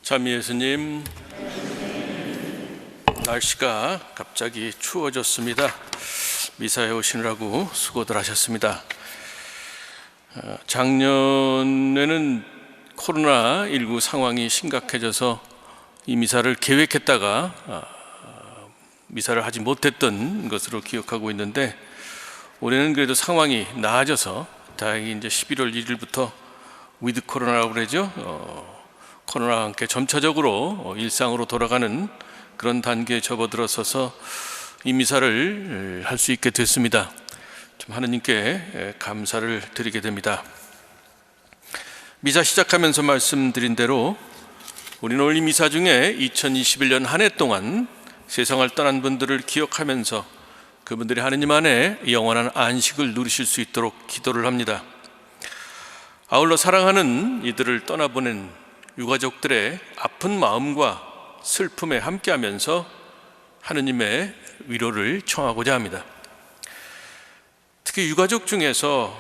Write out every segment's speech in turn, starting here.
참 예수님, 날씨가 갑자기 추워졌습니다. 미사에 오시느라고 수고들 하셨습니다. 작년에는 코로나19 상황이 심각해져서 이 미사를 계획했다가 미사를 하지 못했던 것으로 기억하고 있는데, 올해는 그래도 상황이 나아져서 다행히 이제 11월 1일부터 위드 코로나라고 그러죠. 코로나와 함께 점차적으로 일상으로 돌아가는 그런 단계에 접어들어서서 이 미사를 할 수 있게 됐습니다. 좀 하느님께 감사를 드리게 됩니다. 미사 시작하면서 말씀드린 대로 우리는 오늘 이 미사 중에 2021년 한 해 동안 세상을 떠난 분들을 기억하면서 그분들이 하느님 안에 영원한 안식을 누리실 수 있도록 기도를 합니다. 아울러 사랑하는 이들을 떠나보낸 유가족들의 아픈 마음과 슬픔에 함께하면서 하느님의 위로를 청하고자 합니다. 특히 유가족 중에서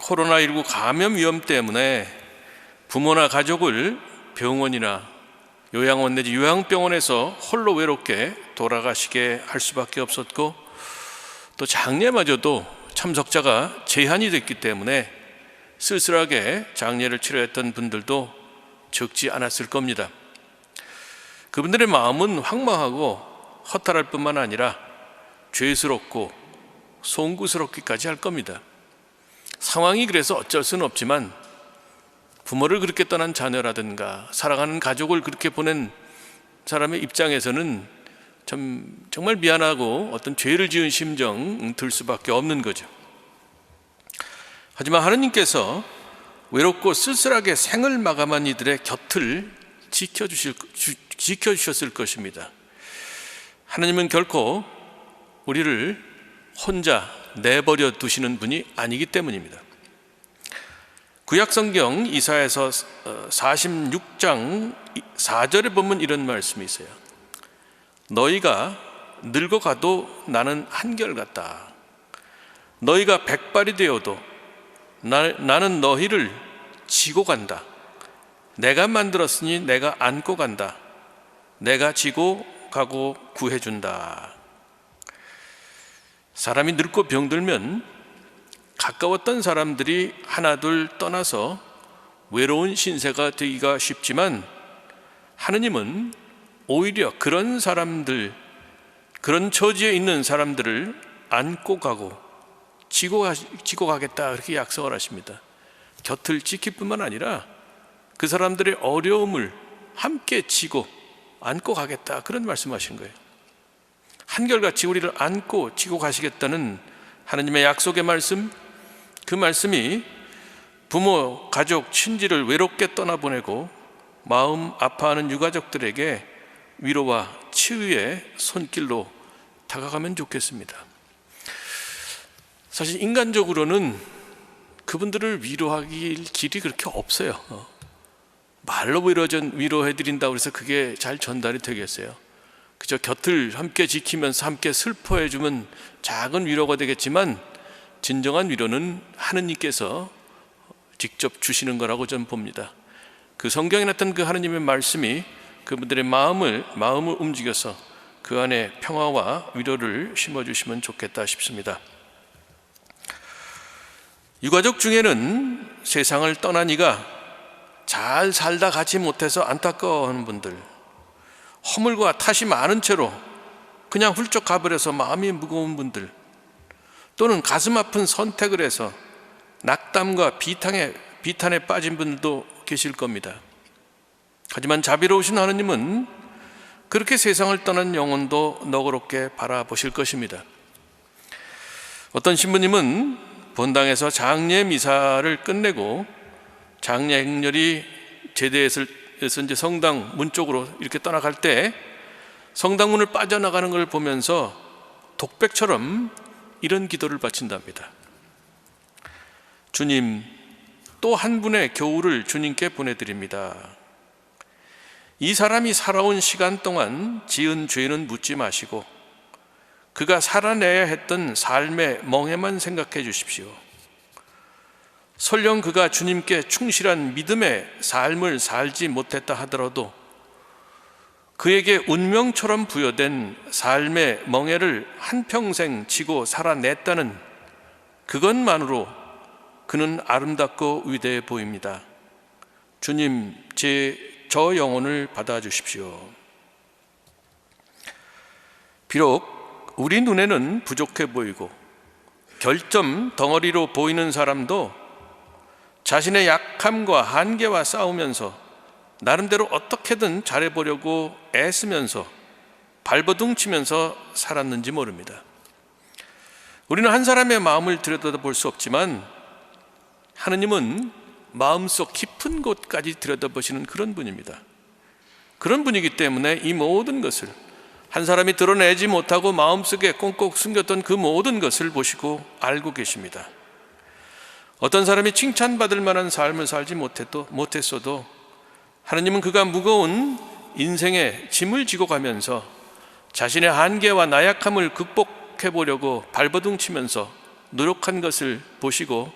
코로나19 감염 위험 때문에 부모나 가족을 병원이나 요양원 내지 요양병원에서 홀로 외롭게 돌아가시게 할 수밖에 없었고, 또 장례마저도 참석자가 제한이 됐기 때문에 쓸쓸하게 장례를 치러했던 분들도 적지 않았을 겁니다. 그분들의 마음은 황망하고 허탈할 뿐만 아니라 죄스럽고 송구스럽기까지 할 겁니다. 상황이 그래서 어쩔 수는 없지만 부모를 그렇게 떠난 자녀라든가 사랑하는 가족을 그렇게 보낸 사람의 입장에서는 정말 미안하고 어떤 죄를 지은 심정 들 수밖에 없는 거죠. 하지만 하느님께서 외롭고 쓸쓸하게 생을 마감한 이들의 곁을 지켜주셨을 것입니다. 하나님은 결코 우리를 혼자 내버려 두시는 분이 아니기 때문입니다. 구약성경 이사야서 46장 4절에 보면 이런 말씀이 있어요. 너희가 늙어가도 나는 한결같다. 너희가 백발이 되어도 나는 너희를 지고 간다. 내가 만들었으니 내가 안고 간다. 내가 지고 가고 구해준다. 사람이 늙고 병들면 가까웠던 사람들이 하나둘 떠나서 외로운 신세가 되기가 쉽지만, 하느님은 오히려 그런 사람들, 그런 처지에 있는 사람들을 안고 가고 지고 가겠다, 그렇게 약속을 하십니다. 곁을 지킬 뿐만 아니라 그 사람들의 어려움을 함께 지고 안고 가겠다, 그런 말씀하신 거예요. 한결같이 우리를 안고 지고 가시겠다는 하나님의 약속의 말씀, 그 말씀이 부모, 가족, 친지를 외롭게 떠나보내고 마음 아파하는 유가족들에게 위로와 치유의 손길로 다가가면 좋겠습니다. 사실 인간적으로는 그분들을 위로하길 길이 그렇게 없어요. 말로 위로해드린다고 해서 그게 잘 전달이 되겠어요? 그저 곁을 함께 지키면서 함께 슬퍼해주면 작은 위로가 되겠지만, 진정한 위로는 하느님께서 직접 주시는 거라고 저는 봅니다. 그 성경에 나타난 그 하느님의 말씀이 그분들의 마음을 움직여서 그 안에 평화와 위로를 심어주시면 좋겠다 싶습니다. 유가족 중에는 세상을 떠난 이가 잘 살다 가지 못해서 안타까워하는 분들, 허물과 탓이 많은 채로 그냥 훌쩍 가버려서 마음이 무거운 분들, 또는 가슴 아픈 선택을 해서 낙담과 비탄에 빠진 분들도 계실 겁니다. 하지만 자비로우신 하느님은 그렇게 세상을 떠난 영혼도 너그럽게 바라보실 것입니다. 어떤 신부님은 본당에서 장례 미사를 끝내고 장례 행렬이 제대해서 이제 성당 문 쪽으로 이렇게 떠나갈 때 성당문을 빠져나가는 걸 보면서 독백처럼 이런 기도를 바친답니다. 주님, 또 한 분의 교우를 주님께 보내드립니다. 이 사람이 살아온 시간 동안 지은 죄는 묻지 마시고 그가 살아내야 했던 삶의 멍에만 생각해 주십시오. 설령 그가 주님께 충실한 믿음의 삶을 살지 못했다 하더라도 그에게 운명처럼 부여된 삶의 멍에를 한평생 지고 살아냈다는 그것만으로 그는 아름답고 위대해 보입니다. 주님, 저 영혼을 받아주십시오. 비록 우리 눈에는 부족해 보이고 결점 덩어리로 보이는 사람도 자신의 약함과 한계와 싸우면서 나름대로 어떻게든 잘해보려고 애쓰면서 발버둥치면서 살았는지 모릅니다. 우리는 한 사람의 마음을 들여다볼 수 없지만 하느님은 마음속 깊은 곳까지 들여다보시는 그런 분입니다. 그런 분이기 때문에 이 모든 것을, 한 사람이 드러내지 못하고 마음속에 꽁꽁 숨겼던 그 모든 것을 보시고 알고 계십니다. 어떤 사람이 칭찬받을 만한 삶을 살지 못했어도 하느님은 그가 무거운 인생의 짐을 지고 가면서 자신의 한계와 나약함을 극복해 보려고 발버둥치면서 노력한 것을 보시고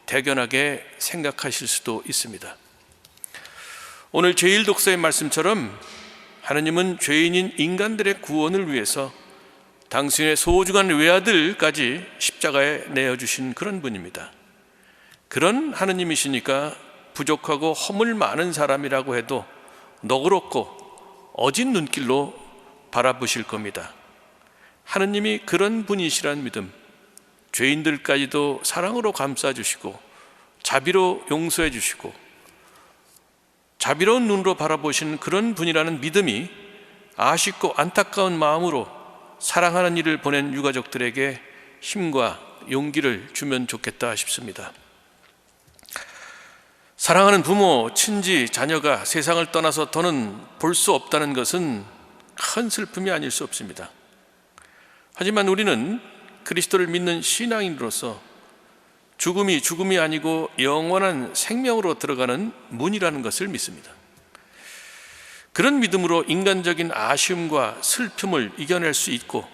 대견하게 생각하실 수도 있습니다. 오늘 제1독서의 말씀처럼 하느님은 죄인인 인간들의 구원을 위해서 당신의 소중한 외아들까지 십자가에 내어주신 그런 분입니다. 그런 하느님이시니까 부족하고 허물 많은 사람이라고 해도 너그럽고 어진 눈길로 바라보실 겁니다. 하느님이 그런 분이시란 믿음, 죄인들까지도 사랑으로 감싸주시고 자비로 용서해 주시고 자비로운 눈으로 바라보시는 그런 분이라는 믿음이 아쉽고 안타까운 마음으로 사랑하는 이를 보낸 유가족들에게 힘과 용기를 주면 좋겠다 싶습니다. 사랑하는 부모, 친지, 자녀가 세상을 떠나서 더는 볼 수 없다는 것은 큰 슬픔이 아닐 수 없습니다. 하지만 우리는 그리스도를 믿는 신앙인으로서 죽음이 아니고 영원한 생명으로 들어가는 문이라는 것을 믿습니다. 그런 믿음으로 인간적인 아쉬움과 슬픔을 이겨낼 수 있고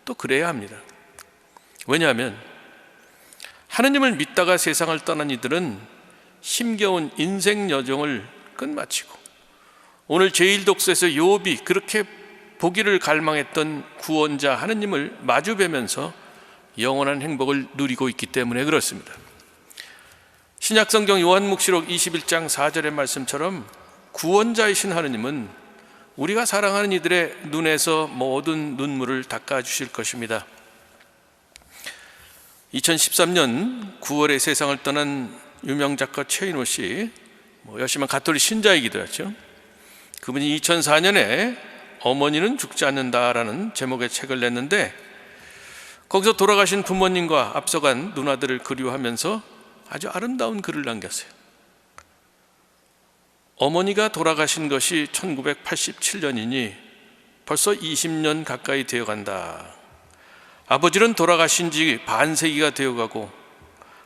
또 그래야 합니다. 왜냐하면 하느님을 믿다가 세상을 떠난 이들은 힘겨운 인생 여정을 끝마치고 오늘 제1독서에서 욥이 그렇게 보기를 갈망했던 구원자 하느님을 마주뵈면서 영원한 행복을 누리고 있기 때문에 그렇습니다. 신약성경 요한묵시록 21장 4절의 말씀처럼 구원자이신 하느님은 우리가 사랑하는 이들의 눈에서 모든 눈물을 닦아주실 것입니다. 2013년 9월에 세상을 떠난 유명 작가 최인호 씨, 열심한 가톨릭 신자이기도 했죠. 그분이 2004년에 어머니는 죽지 않는다라는 제목의 책을 냈는데 거기서 돌아가신 부모님과 앞서간 누나들을 그리워하면서 아주 아름다운 글을 남겼어요. 어머니가 돌아가신 것이 1987년이니 벌써 20년 가까이 되어간다. 아버지는 돌아가신 지 반세기가 되어가고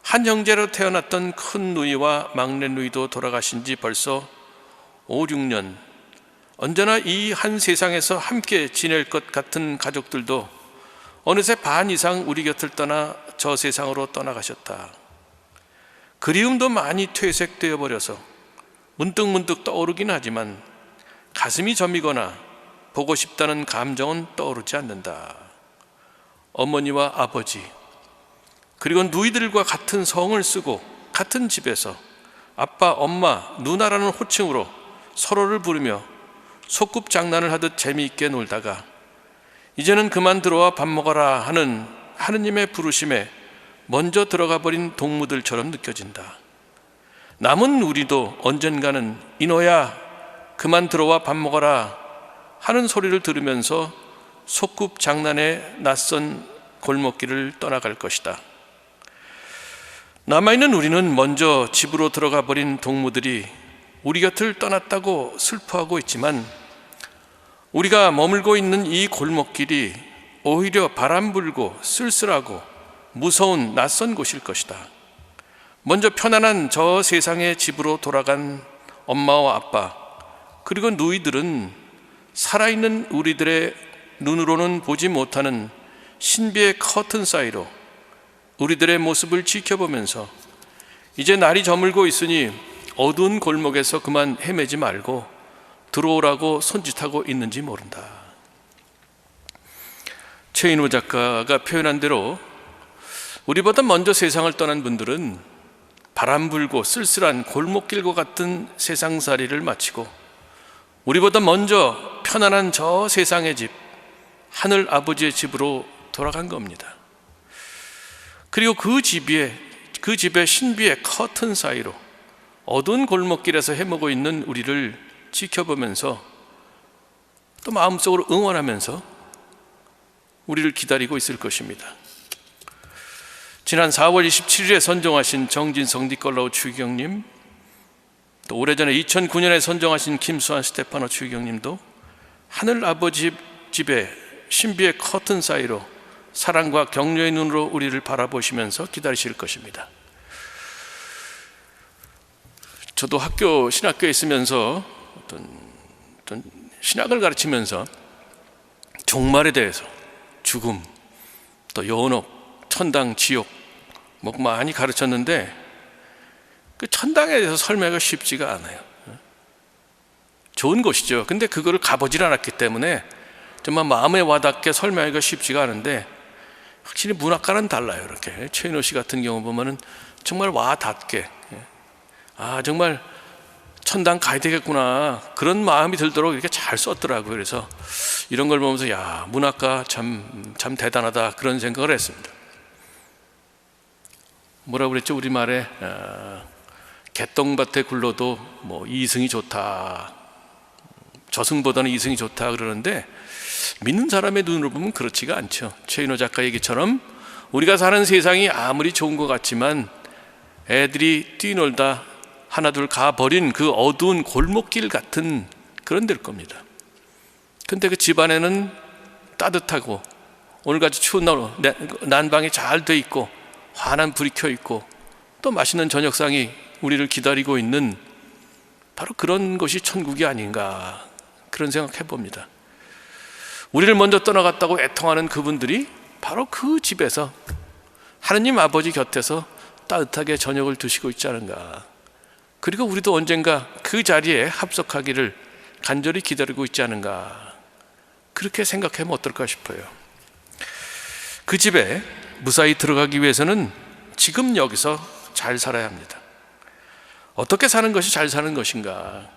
한 형제로 태어났던 큰 누이와 막내 누이도 돌아가신 지 벌써 5, 6년. 언제나 이 한 세상에서 함께 지낼 것 같은 가족들도 어느새 반 이상 우리 곁을 떠나 저 세상으로 떠나가셨다. 그리움도 많이 퇴색되어 버려서 문득문득 떠오르긴 하지만 가슴이 저미거나 보고 싶다는 감정은 떠오르지 않는다. 어머니와 아버지 그리고 누이들과 같은 성을 쓰고 같은 집에서 아빠, 엄마, 누나라는 호칭으로 서로를 부르며 소꿉장난을 하듯 재미있게 놀다가 이제는 그만 들어와 밥 먹어라 하는 하느님의 부르심에 먼저 들어가 버린 동무들처럼 느껴진다. 남은 우리도 언젠가는 이노야 그만 들어와 밥 먹어라 하는 소리를 들으면서 소꿉장난의 낯선 골목길을 떠나갈 것이다. 남아있는 우리는 먼저 집으로 들어가 버린 동무들이 우리 곁을 떠났다고 슬퍼하고 있지만 우리가 머물고 있는 이 골목길이 오히려 바람 불고 쓸쓸하고 무서운 낯선 곳일 것이다. 먼저 편안한 저 세상의 집으로 돌아간 엄마와 아빠 그리고 누이들은 살아있는 우리들의 눈으로는 보지 못하는 신비의 커튼 사이로 우리들의 모습을 지켜보면서 이제 날이 저물고 있으니 어두운 골목에서 그만 헤매지 말고 들어오라고 손짓하고 있는지 모른다. 최인호 작가가 표현한 대로 우리보다 먼저 세상을 떠난 분들은 바람 불고 쓸쓸한 골목길과 같은 세상살이를 마치고 우리보다 먼저 편안한 저 세상의 집, 하늘 아버지의 집으로 돌아간 겁니다. 그리고 그 집의 신비의 커튼 사이로 어두운 골목길에서 헤매고 있는 우리를 지켜보면서 또 마음속으로 응원하면서 우리를 기다리고 있을 것입니다. 지난 4월 27일에 선정하신 정진성 니콜라우 추기경님, 또 오래전에 2009년에 선정하신 김수환 스테파노 추기경님도 하늘 아버지 집의 신비의 커튼 사이로 사랑과 격려의 눈으로 우리를 바라보시면서 기다리실 것입니다. 저도 신학교에 있으면서 어떤 신학을 가르치면서 종말에 대해서, 죽음, 또 연옥, 천당, 지옥 많이 가르쳤는데 그 천당에 대해서 설명하기가 쉽지가 않아요. 좋은 곳이죠. 근데 그거를 가보질 않았기 때문에 정말 마음에 와닿게 설명하기가 쉽지가 않은데, 확실히 문학과는 달라요. 이렇게 최인호 씨 같은 경우 보면은 정말 와닿게, 정말 천당 가야 되겠구나, 그런 마음이 들도록 이렇게 잘 썼더라고요. 그래서 이런 걸 보면서 문학가 참 대단하다, 그런 생각을 했습니다. 뭐라고 그랬죠? 우리말에 개똥밭에 굴러도 이승이 좋다, 저승보다는 이승이 좋다 그러는데, 믿는 사람의 눈으로 보면 그렇지가 않죠. 최인호 작가 얘기처럼 우리가 사는 세상이 아무리 좋은 것 같지만 애들이 뛰놀다 하나둘 가버린 그 어두운 골목길 같은 그런 데일 겁니다. 근데 그 집안에는 따뜻하고 오늘같이 추운 날 난방이 잘 돼 있고 환한 불이 켜 있고 또 맛있는 저녁상이 우리를 기다리고 있는 바로 그런 것이 천국이 아닌가, 그런 생각해 봅니다. 우리를 먼저 떠나갔다고 애통하는 그분들이 바로 그 집에서 하느님 아버지 곁에서 따뜻하게 저녁을 드시고 있지 않은가. 그리고 우리도 언젠가 그 자리에 합석하기를 간절히 기다리고 있지 않은가, 그렇게 생각하면 어떨까 싶어요. 그 집에 무사히 들어가기 위해서는 지금 여기서 잘 살아야 합니다. 어떻게 사는 것이 잘 사는 것인가?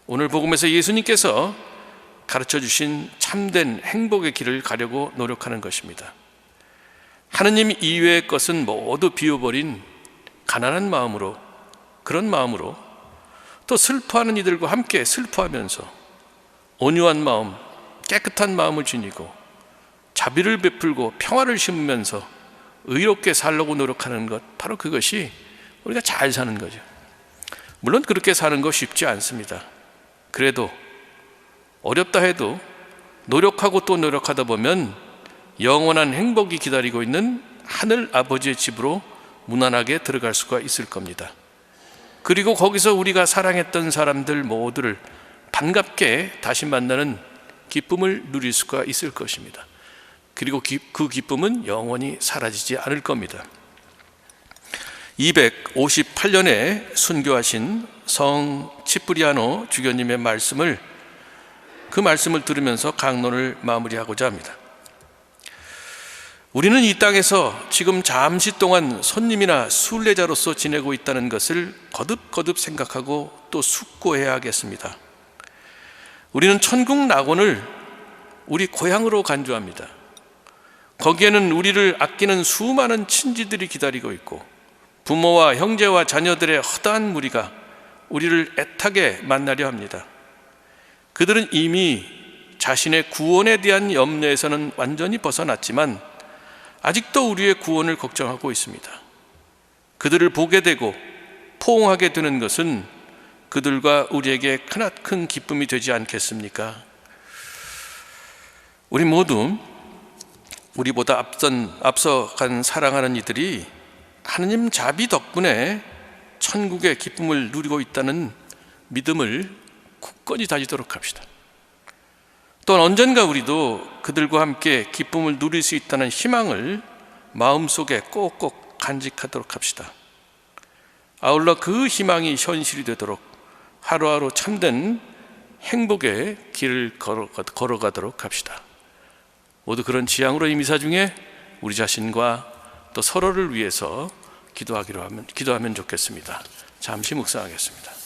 오늘 복음에서 예수님께서 가르쳐 주신 참된 행복의 길을 가려고 노력하는 것입니다. 하느님 이외의 것은 모두 비워버린 가난한 마음으로, 그런 마음으로 또 슬퍼하는 이들과 함께 슬퍼하면서 온유한 마음, 깨끗한 마음을 지니고 자비를 베풀고 평화를 심으면서 의롭게 살려고 노력하는 것, 바로 그것이 우리가 잘 사는 거죠. 물론 그렇게 사는 거 쉽지 않습니다. 그래도 어렵다 해도 노력하고 또 노력하다 보면 영원한 행복이 기다리고 있는 하늘 아버지의 집으로 무난하게 들어갈 수가 있을 겁니다. 그리고 거기서 우리가 사랑했던 사람들 모두를 반갑게 다시 만나는 기쁨을 누릴 수가 있을 것입니다. 그리고 그 기쁨은 영원히 사라지지 않을 겁니다. 258년에 순교하신 성 치프리아노 주교님의 그 말씀을 들으면서 강론을 마무리하고자 합니다. 우리는 이 땅에서 지금 잠시 동안 손님이나 순례자로서 지내고 있다는 것을 거듭거듭 생각하고 또 숙고해야 하겠습니다. 우리는 천국 낙원을 우리 고향으로 간주합니다. 거기에는 우리를 아끼는 수많은 친지들이 기다리고 있고 부모와 형제와 자녀들의 허다한 무리가 우리를 애타게 만나려 합니다. 그들은 이미 자신의 구원에 대한 염려에서는 완전히 벗어났지만 아직도 우리의 구원을 걱정하고 있습니다. 그들을 보게 되고 포옹하게 되는 것은 그들과 우리에게 크나큰 기쁨이 되지 않겠습니까? 우리 모두 우리보다 앞서간 사랑하는 이들이 하느님 자비 덕분에 천국의 기쁨을 누리고 있다는 믿음을 굳건히 다지도록 합시다. 또한 언젠가 우리도 그들과 함께 기쁨을 누릴 수 있다는 희망을 마음속에 꼭꼭 간직하도록 합시다. 아울러 그 희망이 현실이 되도록 하루하루 참된 행복의 길을 걸어가도록 합시다. 모두 그런 지향으로 이 미사 중에 우리 자신과 또 서로를 위해서 기도하면 좋겠습니다. 잠시 묵상하겠습니다.